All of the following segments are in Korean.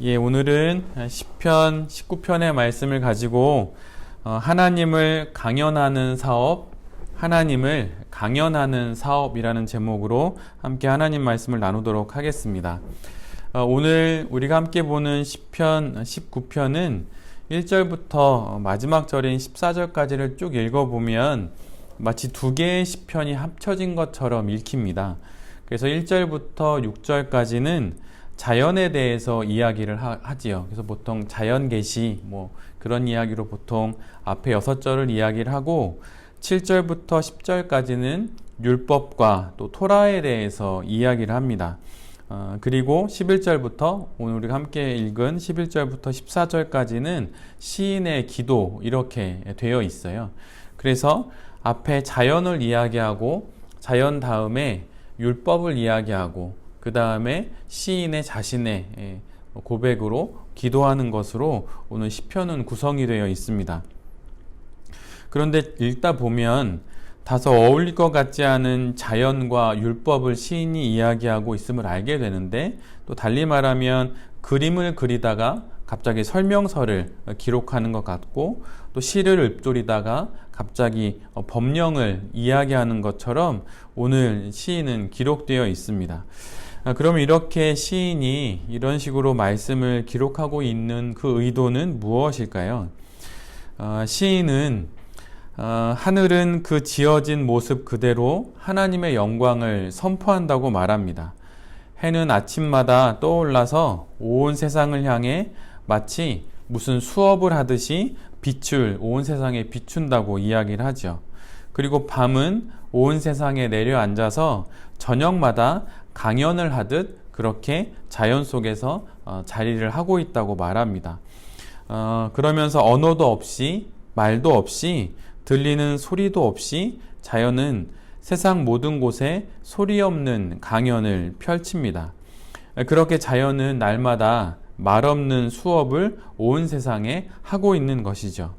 오늘은 시편 19편의 말씀을 가지고 하나님을 강연하는 사업, 하나님을 강연하는 사업이라는 제목으로 함께 하나님 말씀을 나누도록 하겠습니다. 오늘 우리가 함께 보는 시편 19편은 1절부터 마지막 절인 14절까지를 쭉 읽어보면 마치 두 개의 시편이 합쳐진 것처럼 읽힙니다. 그래서 1절부터 6절까지는 자연에 대해서 이야기를 하지요. 그래서 보통 자연계시 그런 이야기로 보통 앞에 6절을 이야기를 하고 7절부터 10절까지는 율법과 또 토라에 대해서 이야기를 합니다. 그리고 11절부터 오늘 우리가 함께 읽은 11절부터 14절까지는 시인의 기도 이렇게 되어 있어요. 그래서 앞에 자연을 이야기하고 자연 다음에 율법을 이야기하고 그 다음에 시인의 자신의 고백으로 기도하는 것으로 오늘 시편은 구성이 되어 있습니다. 그런데 읽다 보면 다소 어울릴 것 같지 않은 자연과 율법을 시인이 이야기하고 있음을 알게 되는데, 또 달리 말하면 그림을 그리다가 갑자기 설명서를 기록하는 것 같고, 또 시를 읊조리다가 갑자기 법령을 이야기하는 것처럼 오늘 시인은 기록되어 있습니다. 그럼 이렇게 시인이 이런 식으로 말씀을 기록하고 있는 그 의도는 무엇일까요? 시인은 하늘은 그 지어진 모습 그대로 하나님의 영광을 선포한다고 말합니다. 해는 아침마다 떠올라서 온 세상을 향해 마치 무슨 수업을 하듯이 온 세상에 비춘다고 이야기를 하죠. 그리고 밤은 온 세상에 내려앉아서 저녁마다 강연을 하듯 그렇게 자연 속에서 자리를 하고 있다고 말합니다. 그러면서 언어도 없이 말도 없이 들리는 소리도 없이 자연은 세상 모든 곳에 소리 없는 강연을 펼칩니다. 그렇게 자연은 날마다 말 없는 수업을 온 세상에 하고 있는 것이죠.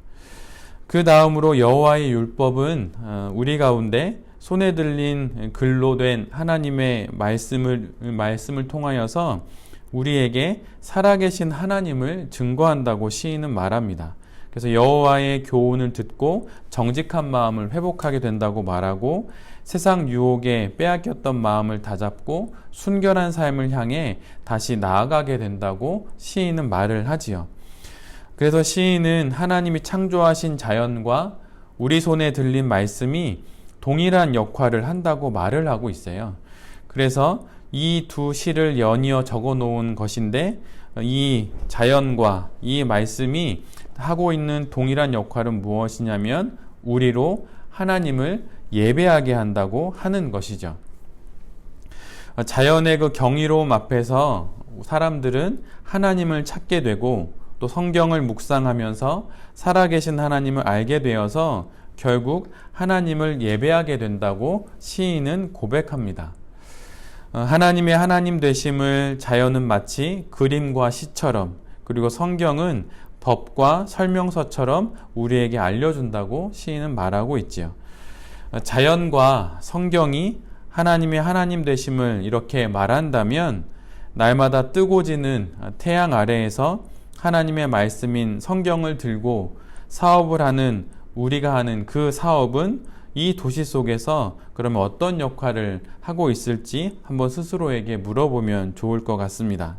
그 다음으로 여호와의 율법은 우리 가운데 손에 들린 글로 된 하나님의 말씀을 통하여서 우리에게 살아계신 하나님을 증거한다고 시인은 말합니다. 그래서 여호와의 교훈을 듣고 정직한 마음을 회복하게 된다고 말하고, 세상 유혹에 빼앗겼던 마음을 다잡고 순결한 삶을 향해 다시 나아가게 된다고 시인은 말을 하지요. 그래서 시인은 하나님이 창조하신 자연과 우리 손에 들린 말씀이 동일한 역할을 한다고 말을 하고 있어요. 그래서 이 두 시를 연이어 적어 놓은 것인데, 이 자연과 이 말씀이 하고 있는 동일한 역할은 무엇이냐면 우리로 하나님을 예배하게 한다고 하는 것이죠. 자연의 그 경이로움 앞에서 사람들은 하나님을 찾게 되고, 또 성경을 묵상하면서 살아계신 하나님을 알게 되어서 결국 하나님을 예배하게 된다고 시인은 고백합니다. 하나님의 하나님 되심을 자연은 마치 그림과 시처럼, 그리고 성경은 법과 설명서처럼 우리에게 알려준다고 시인은 말하고 있지요. 자연과 성경이 하나님의 하나님 되심을 이렇게 말한다면, 날마다 뜨고 지는 태양 아래에서 하나님의 말씀인 성경을 들고 사업을 하는 우리가 하는 그 사업은 이 도시 속에서 그러면 어떤 역할을 하고 있을지 한번 스스로에게 물어보면 좋을 것 같습니다.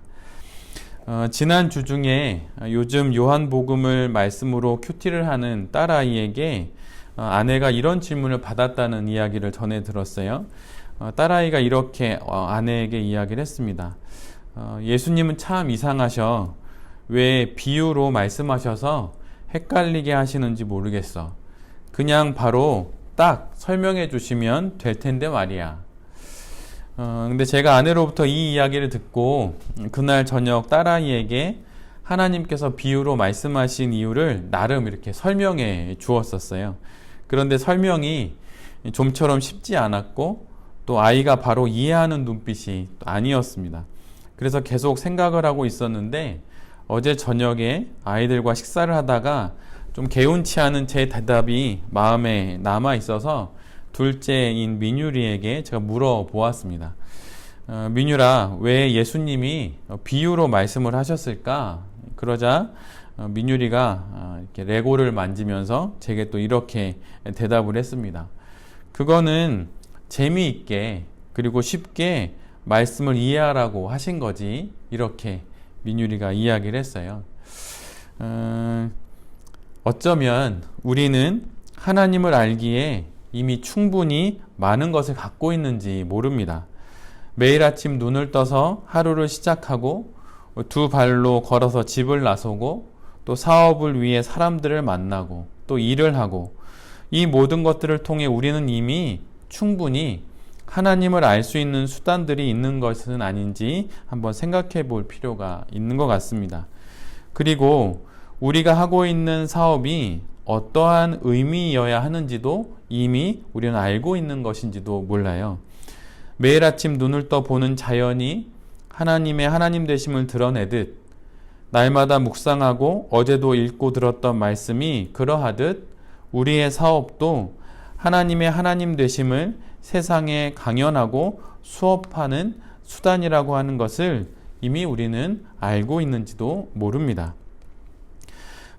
지난 주 중에 요즘 요한복음을 말씀으로 큐티를 하는 딸아이에게 아내가 이런 질문을 받았다는 이야기를 전해 들었어요. 딸아이가 이렇게 아내에게 이야기를 했습니다. 예수님은 참 이상하셔. 왜 비유로 말씀하셔서 헷갈리게 하시는지 모르겠어. 그냥 바로 딱 설명해 주시면 될 텐데 말이야. 근데 제가 아내로부터 이 이야기를 듣고 그날 저녁 딸아이에게 하나님께서 비유로 말씀하신 이유를 나름 이렇게 설명해 주었었어요. 그런데 설명이 좀처럼 쉽지 않았고, 또 아이가 바로 이해하는 눈빛이 아니었습니다. 그래서 계속 생각을 하고 있었는데, 어제 저녁에 아이들과 식사를 하다가 좀 개운치 않은 제 대답이 마음에 남아 있어서 둘째인 민유리에게 제가 물어보았습니다. 민유라, 왜 예수님이 비유로 말씀을 하셨을까? 그러자 민유리가 이렇게 레고를 만지면서 제게 또 이렇게 대답을 했습니다. 그거는 재미있게 그리고 쉽게 말씀을 이해하라고 하신 거지, 이렇게 민유리가 이야기를 했어요. 어쩌면 우리는 하나님을 알기에 이미 충분히 많은 것을 갖고 있는지 모릅니다. 매일 아침 눈을 떠서 하루를 시작하고 두 발로 걸어서 집을 나서고 또 사업을 위해 사람들을 만나고 또 일을 하고, 이 모든 것들을 통해 우리는 이미 충분히 하나님을 알 수 있는 수단들이 있는 것은 아닌지 한번 생각해 볼 필요가 있는 것 같습니다. 그리고 우리가 하고 있는 사업이 어떠한 의미여야 하는지도 이미 우리는 알고 있는 것인지도 몰라요. 매일 아침 눈을 떠 보는 자연이 하나님의 하나님 되심을 드러내듯, 날마다 묵상하고 어제도 읽고 들었던 말씀이 그러하듯 우리의 사업도 하나님의 하나님 되심을 세상에 강연하고 수업하는 수단이라고 하는 것을 이미 우리는 알고 있는지도 모릅니다.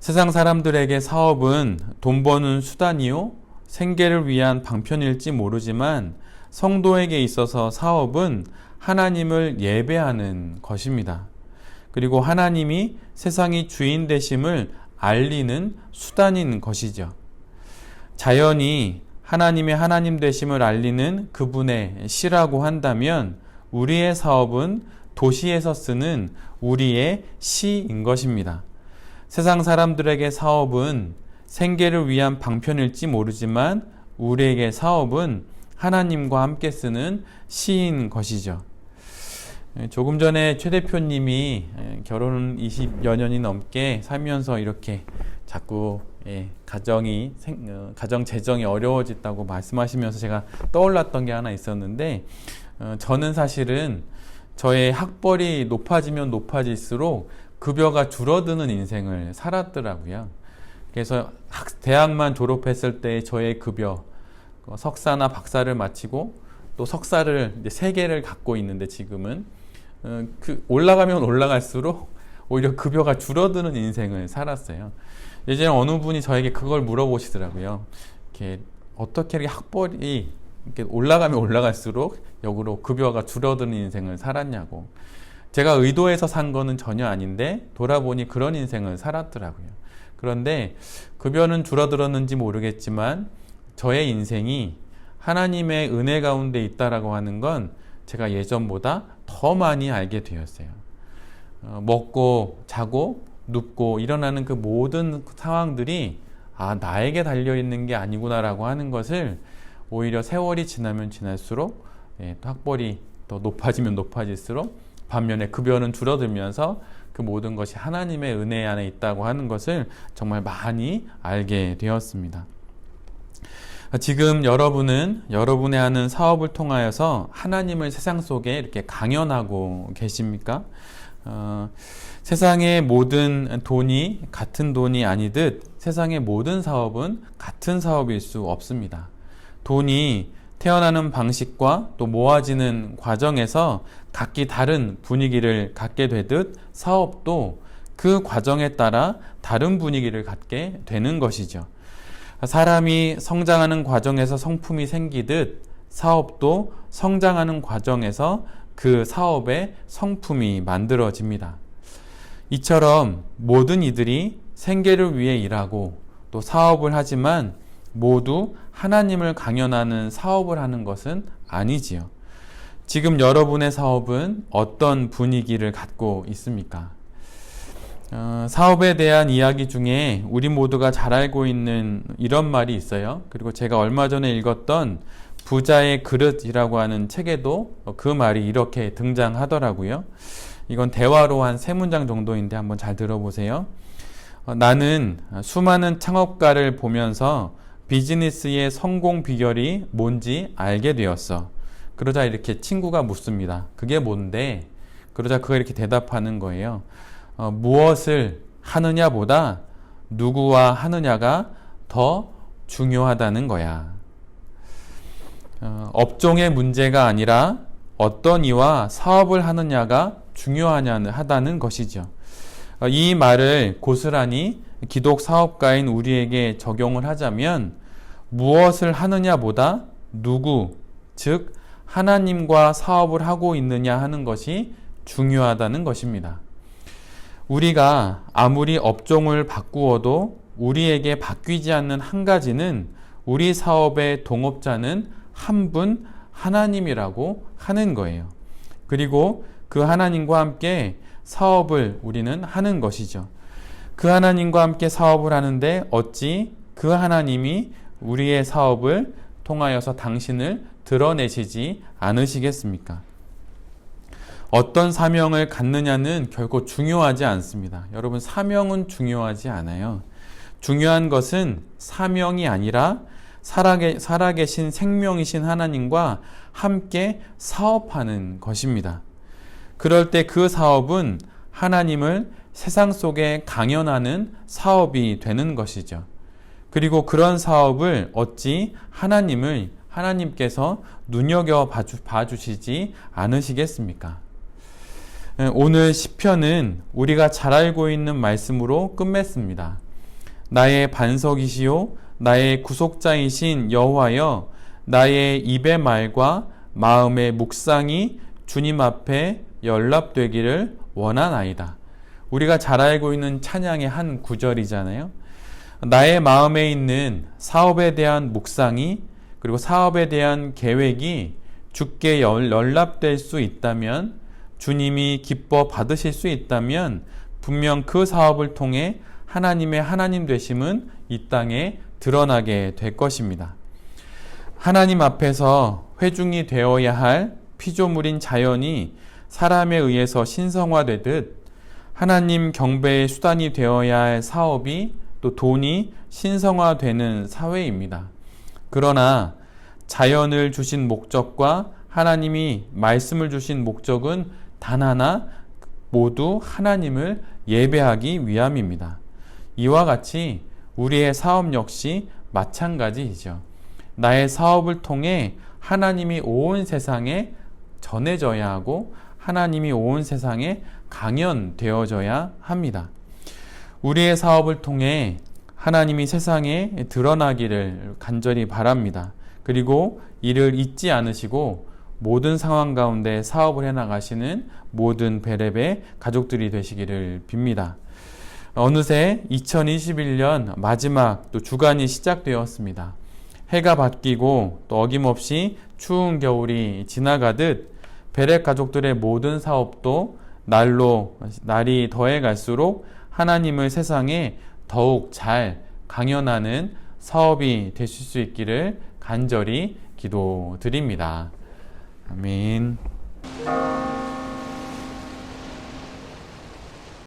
세상 사람들에게 사업은 돈 버는 수단이요 생계를 위한 방편일지 모르지만, 성도에게 있어서 사업은 하나님을 예배하는 것입니다. 그리고 하나님이 세상의 주인 되심을 알리는 수단인 것이죠. 자연이 하나님의 하나님 되심을 알리는 그분의 시라고 한다면, 우리의 사업은 도시에서 쓰는 우리의 시인 것입니다. 세상 사람들에게 사업은 생계를 위한 방편일지 모르지만, 우리에게 사업은 하나님과 함께 쓰는 시인 것이죠. 조금 전에 최 대표님이 결혼 20여 년이 넘게 살면서 이렇게 자꾸 가정 재정이 어려워졌다고 말씀하시면서 제가 떠올랐던 게 하나 있었는데, 저는 사실은 저의 학벌이 높아지면 높아질수록 급여가 줄어드는 인생을 살았더라고요. 그래서 대학만 졸업했을 때 저의 급여, 석사나 박사를 마치고 또 석사를 이제 3개를 갖고 있는데, 지금은 올라가면 올라갈수록 오히려 급여가 줄어드는 인생을 살았어요. 예전에 어느 분이 저에게 그걸 물어보시더라고요. 어떻게 이렇게 학벌이 이렇게 올라가면 올라갈수록 역으로 급여가 줄어드는 인생을 살았냐고. 제가 의도해서 산 거는 전혀 아닌데 돌아보니 그런 인생을 살았더라고요. 그런데 급여는 줄어들었는지 모르겠지만 저의 인생이 하나님의 은혜 가운데 있다라고 하는 건 제가 예전보다 더 많이 알게 되었어요. 먹고 자고 눕고 일어나는 그 모든 상황들이 나에게 달려있는 게 아니구나라고 하는 것을 오히려 세월이 지나면 지날수록 또 학벌이 더 높아지면 높아질수록 반면에 급여는 줄어들면서 그 모든 것이 하나님의 은혜 안에 있다고 하는 것을 정말 많이 알게 되었습니다. 지금 여러분은 여러분의 하는 사업을 통하여서 하나님을 세상 속에 이렇게 강연하고 계십니까? 세상의 모든 돈이 같은 돈이 아니듯 세상의 모든 사업은 같은 사업일 수 없습니다. 돈이 태어나는 방식과 또 모아지는 과정에서 각기 다른 분위기를 갖게 되듯 사업도 그 과정에 따라 다른 분위기를 갖게 되는 것이죠. 사람이 성장하는 과정에서 성품이 생기듯 사업도 성장하는 과정에서 그 사업의 성품이 만들어집니다. 이처럼 모든 이들이 생계를 위해 일하고 또 사업을 하지만 모두 하나님을 강연하는 사업을 하는 것은 아니지요. 지금 여러분의 사업은 어떤 분위기를 갖고 있습니까? 사업에 대한 이야기 중에 우리 모두가 잘 알고 있는 이런 말이 있어요. 그리고 제가 얼마 전에 읽었던 부자의 그릇이라고 하는 책에도 그 말이 이렇게 등장하더라고요. 이건 대화로 한 3문장 정도인데 한번 잘 들어보세요. 나는 수많은 창업가를 보면서 비즈니스의 성공 비결이 뭔지 알게 되었어. 그러자 이렇게 친구가 묻습니다. 그게 뭔데? 그러자 그가 이렇게 대답하는 거예요. 무엇을 하느냐보다 누구와 하느냐가 더 중요하다는 거야. 업종의 문제가 아니라 어떤 이와 사업을 하느냐가 중요하다는 것이죠. 이 말을 고스란히 기독 사업가인 우리에게 적용을 하자면 무엇을 하느냐보다 누구, 즉 하나님과 사업을 하고 있느냐 하는 것이 중요하다는 것입니다. 우리가 아무리 업종을 바꾸어도 우리에게 바뀌지 않는 한 가지는 우리 사업의 동업자는 한 분 하나님이라고 하는 거예요. 그리고 그 하나님과 함께 사업을 우리는 하는 것이죠. 그 하나님과 함께 사업을 하는데 어찌 그 하나님이 우리의 사업을 통하여서 당신을 드러내시지 않으시겠습니까? 어떤 사명을 갖느냐는 결코 중요하지 않습니다. 여러분, 사명은 중요하지 않아요. 중요한 것은 사명이 아니라 살아계신 생명이신 하나님과 함께 사업하는 것입니다. 그럴 때 그 사업은 하나님을 세상 속에 강연하는 사업이 되는 것이죠. 그리고 그런 사업을 어찌 하나님께서 눈여겨 봐주시지 않으시겠습니까? 오늘 시편은 우리가 잘 알고 있는 말씀으로 끝맺습니다. 나의 반석이시요 나의 구속자이신 여호와여, 나의 입의 말과 마음의 묵상이 주님 앞에 연락되기를 원하나이다. 우리가 잘 알고 있는 찬양의 한 구절이잖아요. 나의 마음에 있는 사업에 대한 묵상이, 그리고 사업에 대한 계획이 주께 연락될 수 있다면, 주님이 기뻐 받으실 수 있다면 분명 그 사업을 통해 하나님의 하나님 되심은 이 땅에 드러나게 될 것입니다. 하나님 앞에서 회중이 되어야 할 피조물인 자연이 사람에 의해서 신성화되듯 하나님 경배의 수단이 되어야 할 사업이, 또 돈이 신성화되는 사회입니다. 그러나 자연을 주신 목적과 하나님이 말씀을 주신 목적은 단 하나, 모두 하나님을 예배하기 위함입니다. 이와 같이 우리의 사업 역시 마찬가지이죠. 나의 사업을 통해 하나님이 온 세상에 전해져야 하고 하나님이 온 세상에 강연되어져야 합니다. 우리의 사업을 통해 하나님이 세상에 드러나기를 간절히 바랍니다. 그리고 이를 잊지 않으시고 모든 상황 가운데 사업을 해나가시는 모든 베레베 가족들이 되시기를 빕니다. 어느새 2021년 마지막 또 주간이 시작되었습니다. 해가 바뀌고 또 어김없이 추운 겨울이 지나가듯 베레 가족들의 모든 사업도 날이 더해 갈수록 하나님을 세상에 더욱 잘 강연하는 사업이 되실 수 있기를 간절히 기도드립니다. 아멘.